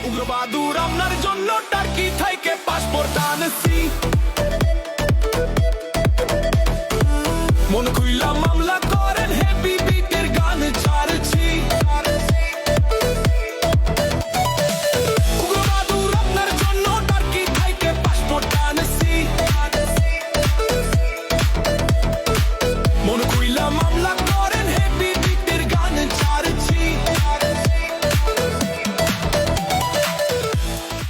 উগ্রবাদুর আপনার জন্য টার্কি থেকে পাসপোর্ট আনছি, মন খুইলা মামলা করেন হেভি বিটের গান ছাড়ছি। উগ্রবাদুর আপনার জন্য টার্কি থেকে পাসপোর্ট আনছি, মন খুইলা মামলা করেন হেভি বিটের গান ছাড়ছি।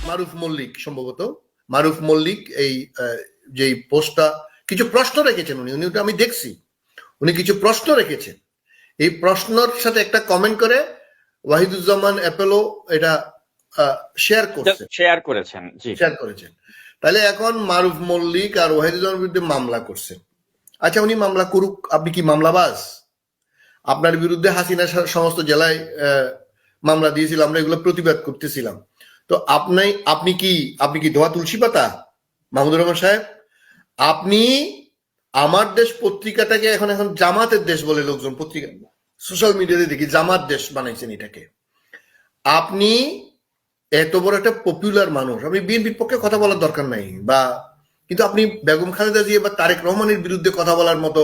মারুফ মল্লিক, সম্ভবত মারুফ মল্লিক এই যে পোস্টটা কিছু প্রশ্ন রেখেছেন, উনি ওটা আমি দেখছি, উনি কিছু প্রশ্ন রেখেছেন। এই প্রশ্নের সাথে একটা কমেন্ট করে ওয়াহিদুজ্জামান অ্যাপেলো এটা শেয়ার করেছেন। তাহলে এখন মারুফ মল্লিক আর ওয়াহিদুজ্জামানের বিরুদ্ধে মামলা করছেন। আচ্ছা, উনি মামলা করুক, আপনি কি মামলাবাজ? আপনার বিরুদ্ধে হাসিনা সমস্ত জেলায় মামলা দিয়েছিল, আমরা এগুলো প্রতিবাদ করতেছিলাম। তো আপনি কি ধোয়া তুলসী পাতা? মাহমুদুর রহমান সাহেব, আপনি আমার দেশ পত্রিকাটাকে এখন জামাতের দেশ বলে লোকজন পত্রিকা সোশ্যাল মিডিয়াতে দেখি জামাত দেশ বানাইছেন এটাকে। আপনি এত বড় একটা পপুলার মানুষ, আপনি বিএনপির পক্ষে কথা বলার দরকার নাই, কিন্তু আপনি বেগম খালেদা জিয়া বা তারেক রহমানের বিরুদ্ধে কথা বলার মতো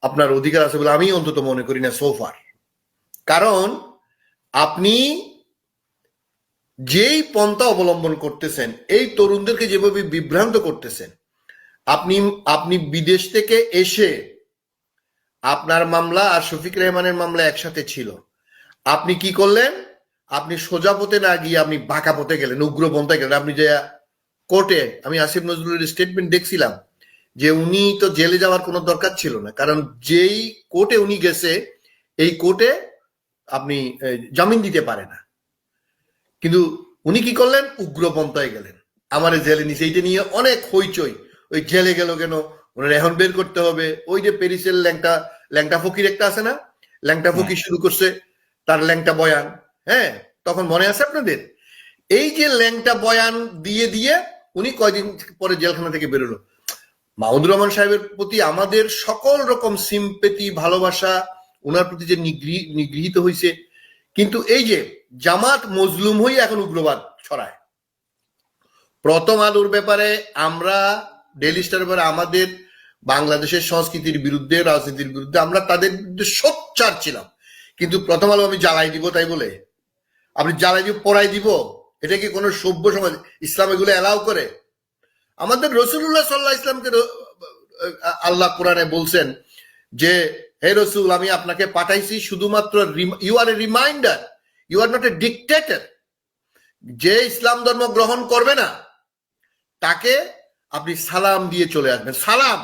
আপনার অধিকার আছে বলে আমি অন্তত মনে করি না সোফার। কারণ আপনি যেই পন্থা অবলম্বন করতেছেন, এই তরুণদেরকে যেভাবে বিভ্রান্ত করতেছেন, আপনি বিদেশ থেকে এসে আপনার মামলা আর শফিক রেহমানের মামলা একসাথে ছিল। আপনি কি করলেন? আপনি সোজা পথে না গিয়ে আপনি বাঁকা পথে গেলেন, উগ্রপন্থায় গেলেন। আপনি যে কোর্টে, আমি আসিফ নজরুলের স্টেটমেন্ট দেখছিলাম যে উনি তো জেলে যাওয়ার কোনো দরকার ছিল না, কারণ যেই কোর্টে উনি গেছে এই কোর্টে আপনি জামিন দিতে পারে না। কিন্তু উনি কি করলেন? উগ্রপন্থায় গেলেন, আমার জেলে নিচে। এইটা নিয়ে অনেক হইচই, ওই জেলে গেল কেন, ওনার এখন বের করতে হবে। ওই যে প্যারিসের ল্যাংটা ফকির একটা আছে না, ল্যাংটা ফকির শুরু করছে তার ল্যাংটা বয়ান, হ্যাঁ, তখন মনে আছে আপনাদের? এই যে ল্যাংটা বয়ান দিয়ে দিয়ে উনি কয়দিন পরে জেলখানা থেকে বেরোলো। মাহমুদুর রহমান সাহেবের প্রতি আমাদের সকল রকম সিম্পেথি, ভালোবাসা, ওনার প্রতি যে নিগৃহীত হয়েছে। কিন্তু এই যে জামাত মজলুম হয়ে এখন উগ্রবাদ ছড়ায়। প্রথম আলোর ব্যাপারে আমরা, ডেইলি স্টার ব্যাপারে আমাদের বাংলাদেশের সংস্কৃতির বিরুদ্ধে, রাজনীতির বিরুদ্ধে আমরা তাদের বিরুদ্ধে সোচ্চার ছিলাম। কিন্তু প্রথম আলো আমি জ্বালাই দিব তাই বলে আপনি জ্বালাই দিব, পড়াই দিব, এটা কি কোনো সভ্য সমাজ? ইসলাম এগুলো এলাও করে? আমাদের রসুল্লাহ সাল্লাহ ইসলামকে আল্লাহ কোরআনে বলছেন যে হে রসুল, আমি আপনাকে পাঠাইছি শুধুমাত্র, you are a reminder, you are not a dictator. যে ইসলাম ধর্ম গ্রহণ করবে না তাকে আপনি সালাম দিয়ে চলে আসবেন। সালাম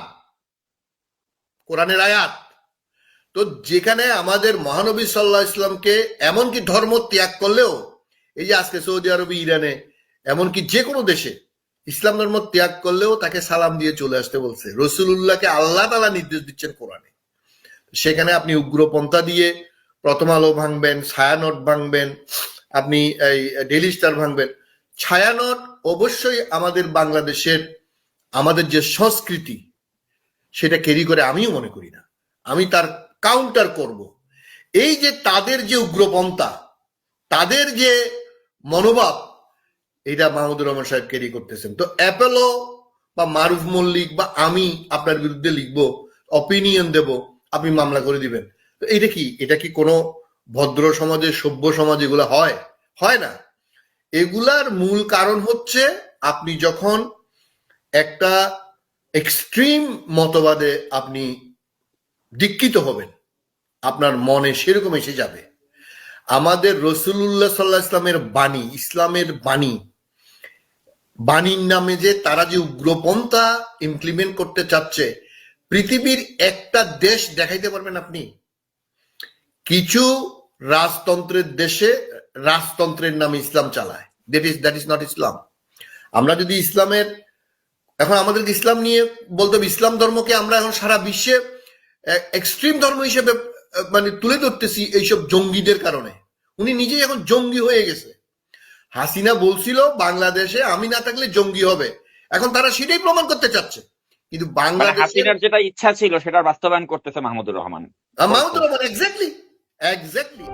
কোরআনের আয়াত। তো যেখানে আমাদের মহানবী সাল্লাল্লাহু আলাইহি ইসলামকে এমনকি ধর্ম ত্যাগ করলেও, এই যে আজকে সৌদি আরবে, ইরানে, এমনকি যে কোনো দেশে ইসলাম ধর্ম ত্যাগ করলেও তাকে সালাম দিয়ে চলে আসতে বলছে। রসুলুল্লাহকে আল্লাহ তাআলা নির্দেশ দিচ্ছেন কোরআনে। সেখানে আপনি উগ্রপন্থা দিয়ে প্রথম আলো ভাঙবেন, ছায়ানট ভাঙবেন, আপনি এই ডেইলি স্টার ভাঙবেন। ছায়ানট অবশ্যই আমাদের বাংলাদেশের, আমাদের যে সংস্কৃতি সেটা ক্যারি করে, আমিও মনে করি না। আমি তার কাউন্টার করব। এই যে তাদের যে উগ্রপন্থা, তাদের যে মনোভাব, এটা মাহমুদুর রহমান সাহেব ক্যারি করতেছেন। তো অ্যাপেলো বা মারুফ মল্লিক বা আমি আপনার বিরুদ্ধে লিখবো, অপিনিয়ন দেব, আপনি মামলা করে দিবেন। তো এটা কি কোনো ভদ্র সমাজে, সভ্য সমাজ এগুলা হয় না। এগুলার মূল কারণ হচ্ছে আপনি যখন একটা এক্সট্রিম মতবাদে আপনি দীক্ষিত হবেন, আপনার মনে সেরকম এসে যাবে। আমাদের রসুল্লাহ সাল্লাহ ইসলামের বাণী, ইসলামের বাণীর নামে যে তারা যে উগ্রপন্থা ইমপ্লিমেন্ট করতে চাচ্ছে, পৃথিবীর একটা দেশ দেখাইতে পারবেন আপনি? কিছু রাজতন্ত্রের দেশে রাজতন্ত্রের নামে ইসলাম চালায়, দ্যাট ইজ নট ইসলাম। আমরা যদি ইসলামের, এখন আমাদেরকে ইসলাম নিয়ে বলতে হবে, ইসলাম ধর্মকে আমরা এখন সারা বিশ্বে এক্সট্রিম ধর্ম হিসেবে মানে তুলে ধরতেছি এইসব জঙ্গিদের কারণে। উনি নিজেই এখন জঙ্গি হয়ে গেছে। হাসিনা বলছিল বাংলাদেশে আমি না থাকলে জঙ্গি হবে, এখন তারা সেটাই প্রমাণ করতে চাচ্ছে। কিন্তু হাসিনার যেটা ইচ্ছা ছিল সেটা বাস্তবায়ন করতেছে মাহমুদুর রহমান। এক্স্যাক্টলি